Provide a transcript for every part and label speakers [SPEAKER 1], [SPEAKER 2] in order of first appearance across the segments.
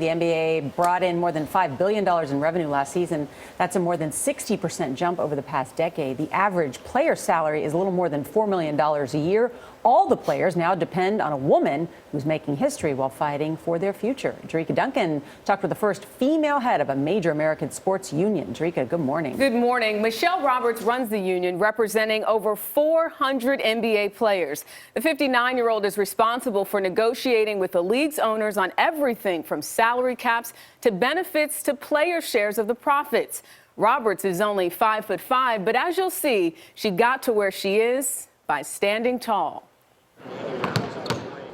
[SPEAKER 1] The NBA brought in more than $5 billion in revenue last season. That's a more than 60% jump over the past decade. The average player salary is a little more than $4 million a year. All the players now depend on a woman who's making history while fighting for their future. Jericka Duncan talked with the first female head of a major American sports union. Jericka, good morning.
[SPEAKER 2] Good morning. Michele Roberts runs the union, representing over 400 NBA players. The 59-year-old is responsible for negotiating with the league's owners on everything from salary caps to benefits to player shares of the profits. Roberts is only 5'5", but as you'll see, she got to where she is by standing tall.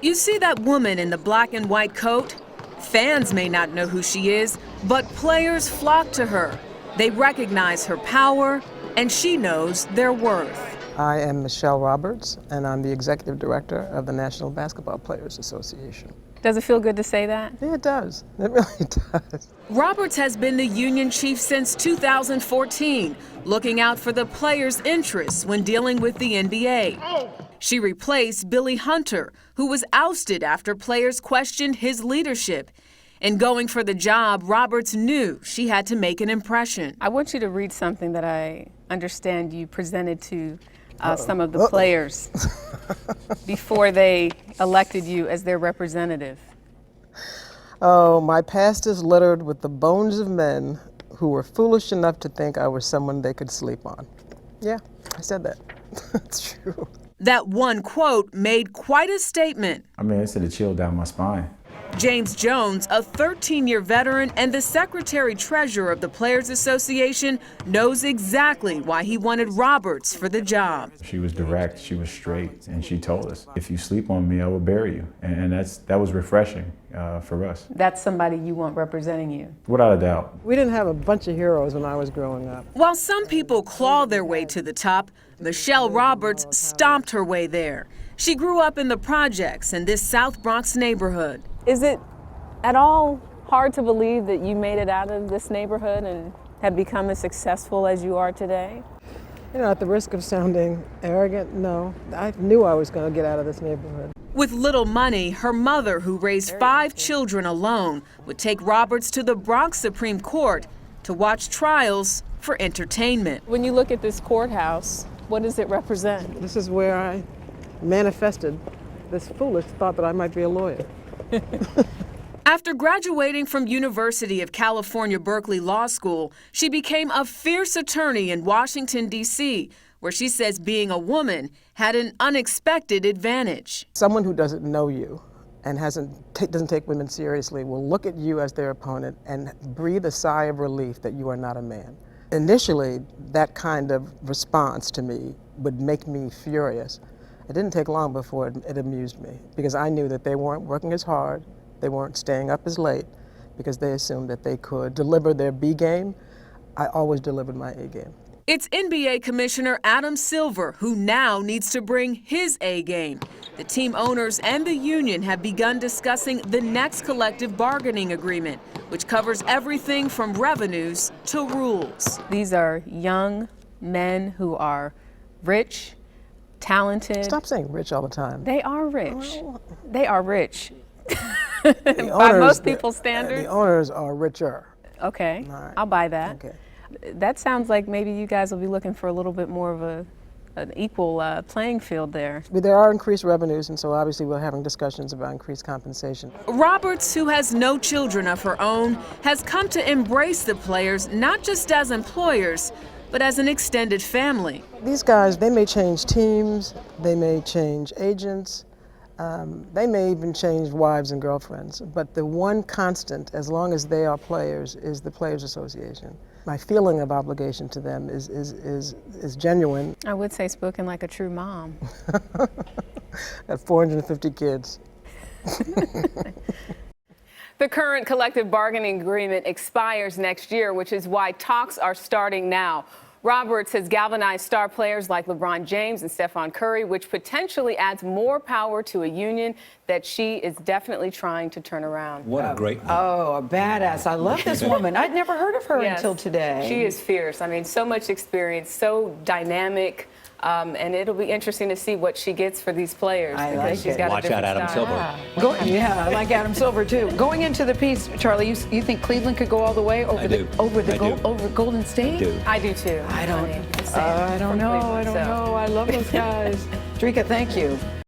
[SPEAKER 3] You see that woman in the black and white coat? Fans may not know who she is, but players flock to her. They recognize her power, and she knows their worth.
[SPEAKER 4] I am Michele Roberts, and I'm the executive director of the National Basketball Players Association.
[SPEAKER 2] Does it feel good to say that?
[SPEAKER 4] Yeah, it does. It really does.
[SPEAKER 3] Roberts has been the union chief since 2014, looking out for the players' interests when dealing with the NBA. She replaced Billy Hunter, who was ousted after players questioned his leadership. In going for the job, Roberts knew she had to make an impression.
[SPEAKER 2] I want you to read something that I understand you presented to some of the players before they elected you as their representative.
[SPEAKER 4] Oh, my past is littered with the bones of men who were foolish enough to think I was someone they could sleep on. Yeah, I said that. It's true.
[SPEAKER 3] That one quote made quite a statement.
[SPEAKER 5] I mean, it sent a chill down my spine.
[SPEAKER 3] James Jones, a 13-year veteran and the secretary-treasurer of the Players Association, knows exactly why he wanted Roberts for the job.
[SPEAKER 5] She was direct, she was straight, and she told us, if you sleep on me, I will bury you. And that was refreshing for us.
[SPEAKER 2] That's somebody you want representing you.
[SPEAKER 5] Without a doubt.
[SPEAKER 4] We didn't have a bunch of heroes when I was growing up.
[SPEAKER 3] While some people claw their way to the top, Michele Roberts stomped her way there. She grew up in the projects in this South Bronx neighborhood.
[SPEAKER 2] Is it at all hard to believe that you made it out of this neighborhood and have become as successful as you are today?
[SPEAKER 4] You know, at the risk of sounding arrogant, no. I knew I was going to get out of this neighborhood.
[SPEAKER 3] With little money, her mother, who raised 5 children alone, would take Roberts to the Bronx Supreme Court to watch trials for entertainment.
[SPEAKER 2] When you look at this courthouse, what does it represent?
[SPEAKER 4] This is where I manifested this foolish thought that I might be a lawyer.
[SPEAKER 3] After graduating from University of California, Berkeley Law School, she became a fierce attorney in Washington, D.C., where she says being a woman had an unexpected advantage.
[SPEAKER 4] Someone who doesn't know you and doesn't take women seriously will look at you as their opponent and breathe a sigh of relief that you are not a man. Initially, that kind of response to me would make me furious. It didn't take long before it amused me, because I knew that they weren't working as hard, they weren't staying up as late, because they assumed that they could deliver their B game. I always delivered my A game.
[SPEAKER 3] It's NBA Commissioner Adam Silver who now needs to bring his A game. The team owners and the union have begun discussing the next collective bargaining agreement, which covers everything from revenues to rules.
[SPEAKER 2] These are young men who are rich, talented.
[SPEAKER 4] Stop saying rich all the time.
[SPEAKER 2] They are rich. They are rich.
[SPEAKER 4] By
[SPEAKER 2] most people's standards.
[SPEAKER 4] The owners are richer.
[SPEAKER 2] Okay,
[SPEAKER 4] Right.
[SPEAKER 2] I'll buy that.
[SPEAKER 4] Okay.
[SPEAKER 2] That sounds like maybe you guys will be looking for a little bit more of an equal playing field there.
[SPEAKER 4] But there are increased revenues, and so obviously we're having discussions about increased compensation.
[SPEAKER 3] Roberts, who has no children of her own, has come to embrace the players not just as employers, but as an extended family.
[SPEAKER 4] These guys, they may change teams, they may change agents, they may even change wives and girlfriends, but the one constant, as long as they are players, is the Players Association. My feeling of obligation to them is genuine.
[SPEAKER 2] I would say spoken like a true mom.
[SPEAKER 4] Got 450 kids.
[SPEAKER 2] The current collective bargaining agreement expires next year, which is why talks are starting now. Roberts has galvanized star players like LeBron James and Stephen Curry, which potentially adds more power to a union that she is definitely trying to turn around.
[SPEAKER 6] What a great woman.
[SPEAKER 1] Oh, a badass. I love this woman. I'd never heard of her
[SPEAKER 2] Yes,
[SPEAKER 1] until today.
[SPEAKER 2] She is fierce. I mean, so much experience, so dynamic, And it'll be interesting to see what she gets for these players.
[SPEAKER 6] I
[SPEAKER 2] because
[SPEAKER 6] like
[SPEAKER 2] she's
[SPEAKER 6] it.
[SPEAKER 2] got a
[SPEAKER 7] Watch out,
[SPEAKER 2] different
[SPEAKER 7] Adam
[SPEAKER 2] style.
[SPEAKER 7] Silver.
[SPEAKER 6] Yeah, I like Adam Silver too. Going into the piece, Charlie, you think Cleveland could go all the way over
[SPEAKER 7] I do. I do.
[SPEAKER 6] over Golden State?
[SPEAKER 7] Dude.
[SPEAKER 2] I do too.
[SPEAKER 6] I don't
[SPEAKER 2] Honey.
[SPEAKER 6] know. I don't know. I love those guys. Jericka, thank you.